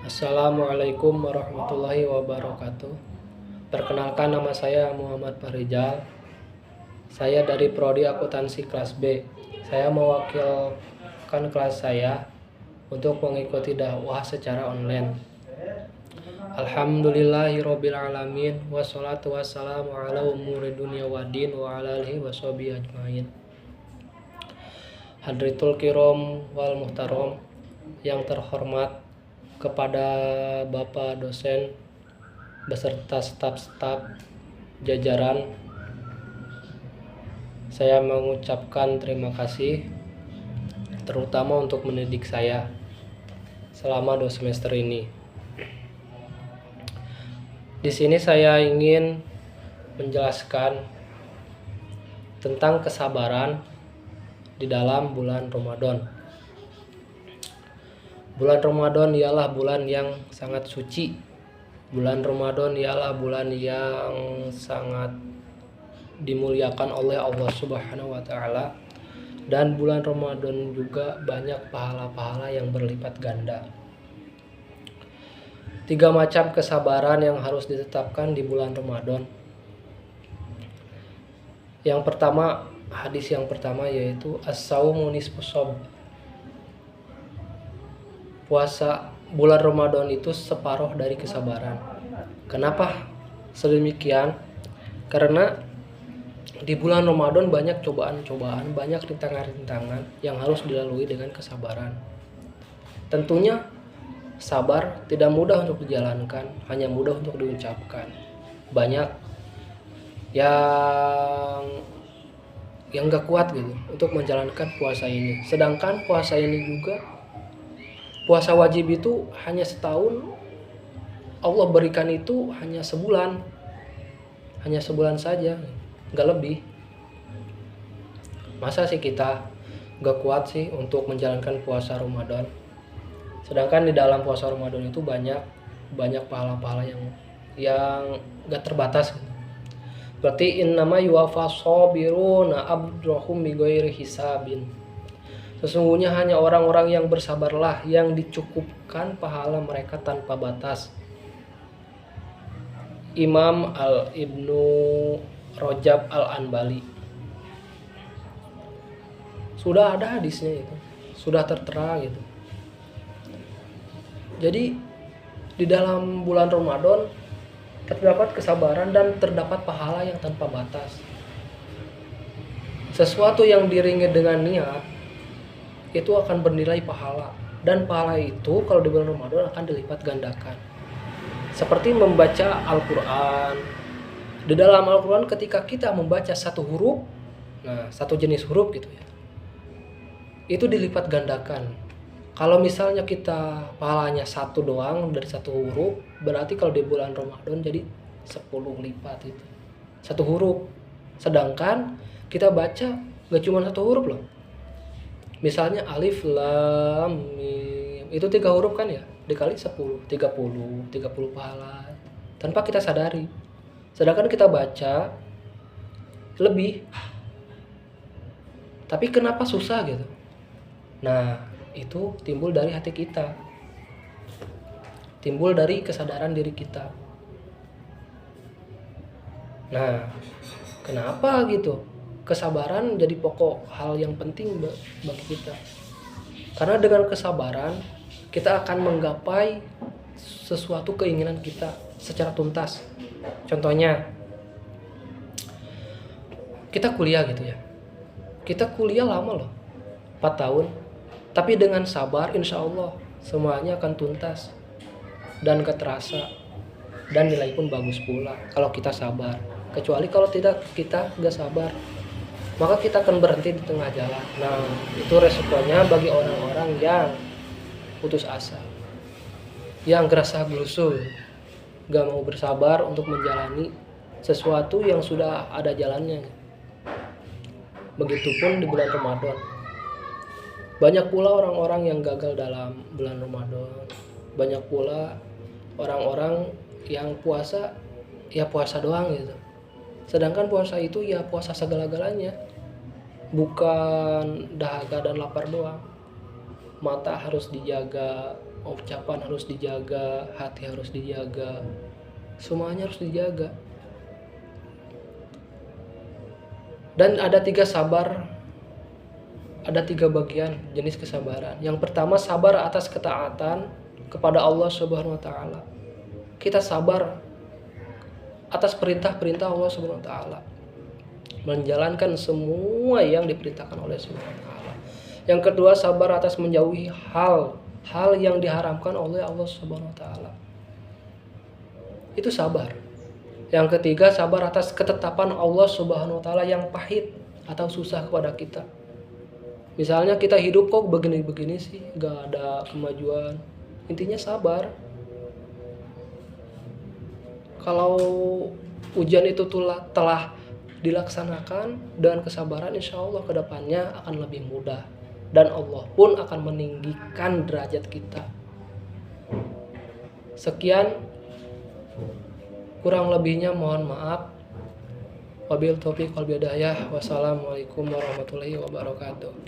Assalamualaikum warahmatullahi wabarakatuh. Perkenalkan, nama saya Muhammad Farijal. Saya dari Prodi Akuntansi kelas B. Saya mewakilkan kelas saya untuk mengikuti dakwah secara online. Alhamdulillahirabbil alamin, wassalatu wassalamu ala umuri dunya waddin wa ala alihi washabihi ajmain. Hadratul kiram wal muhtaram, yang terhormat kepada Bapak dosen beserta staf-staf jajaran, saya mengucapkan terima kasih terutama untuk mendidik saya selama 2 semester ini. Di sini saya ingin menjelaskan tentang kesabaran di dalam bulan Ramadan. Bulan Ramadan ialah bulan yang sangat suci. Bulan Ramadan ialah bulan yang sangat dimuliakan oleh Allah Subhanahu wa taala, dan bulan Ramadan juga banyak pahala-pahala yang berlipat ganda. 3 macam kesabaran yang harus ditetapkan di bulan Ramadan. Yang pertama, hadis yang pertama yaitu as-saumu nisfus shaum. Puasa bulan Ramadan itu separuh dari kesabaran. Kenapa sedemikian? Karena di bulan Ramadan banyak cobaan-cobaan, banyak rintangan-rintangan yang harus dilalui dengan kesabaran. Tentunya sabar tidak mudah untuk dijalankan, hanya mudah untuk diucapkan. Banyak yang gak kuat gitu untuk menjalankan puasa ini. Sedangkan puasa ini juga, puasa wajib itu hanya setahun, Allah berikan itu hanya sebulan saja, gak lebih. Masa sih kita gak kuat sih untuk menjalankan puasa Ramadan? Sedangkan di dalam puasa Ramadan itu banyak pahala-pahala yang gak terbatas. Berarti innama yuwaffas sabiruna ajrahum bighairi hisabin. Sesungguhnya hanya orang-orang yang bersabarlah yang dicukupkan pahala mereka tanpa batas. Imam Ibnu Rajab Al-Anbali. Sudah ada hadisnya itu, sudah tertera gitu. Jadi di dalam bulan Ramadan terdapat kesabaran dan terdapat pahala yang tanpa batas. Sesuatu yang diiringi dengan niat itu akan bernilai pahala, dan pahala itu kalau di bulan Ramadan akan dilipat gandakan. Seperti membaca Al-Quran. Di dalam Al-Quran ketika kita membaca satu huruf, satu jenis huruf gitu ya, itu dilipat gandakan. Kalau misalnya kita pahalanya satu doang dari satu huruf, berarti kalau di bulan Ramadan jadi 10 lipat itu satu huruf. Sedangkan kita baca gak cuma satu huruf loh. Misalnya alif lam mim, itu 3 huruf kan ya, dikali 10, 30 pahala tanpa kita sadari. Sedangkan kita baca lebih, tapi kenapa susah gitu? Nah, itu timbul dari hati kita, timbul dari kesadaran diri kita. Nah, kenapa gitu? Kesabaran jadi pokok hal yang penting bagi kita. Karena dengan kesabaran kita akan menggapai sesuatu keinginan kita secara tuntas. Contohnya, kita kuliah gitu ya. Kita kuliah lama loh, 4 tahun. Tapi dengan sabar insya Allah semuanya akan tuntas dan gak terasa, dan nilai pun bagus pula kalau kita sabar. Kecuali kalau tidak, kita gak sabar, maka kita akan berhenti di tengah jalan. Nah, itu resikonya bagi orang-orang yang putus asa, yang gerasa gerusu, gak mau bersabar untuk menjalani sesuatu yang sudah ada jalannya. Begitupun di bulan Ramadan. Banyak pula orang-orang yang gagal dalam bulan Ramadan. Banyak pula orang-orang yang puasa, ya puasa doang gitu. Sedangkan puasa itu ya puasa segala-galanya. Bukan dahaga dan lapar doang. Mata harus dijaga, ucapan harus dijaga, hati harus dijaga, semuanya harus dijaga. Dan ada 3 sabar, ada 3 bagian jenis kesabaran. Yang pertama, sabar atas ketaatan kepada Allah Subhanahu wa taala. Kita sabar atas perintah-perintah Allah Subhanahu wa taala, menjalankan semua yang diperintahkan oleh Subhanahu wa taala. Yang kedua, sabar atas menjauhi hal yang diharamkan oleh Allah Subhanahu wa taala. Itu sabar. Yang ketiga, sabar atas ketetapan Allah Subhanahu wa taala yang pahit atau susah kepada kita. Misalnya kita hidup kok begini-begini sih, gak ada kemajuan. Intinya sabar. Kalau ujian itu telah dilaksanakan dengan kesabaran, insya Allah kedepannya akan lebih mudah. Dan Allah pun akan meninggikan derajat kita. Sekian, kurang lebihnya mohon maaf. Wabil taufiq wal hidayah. Wassalamualaikum warahmatullahi wabarakatuh.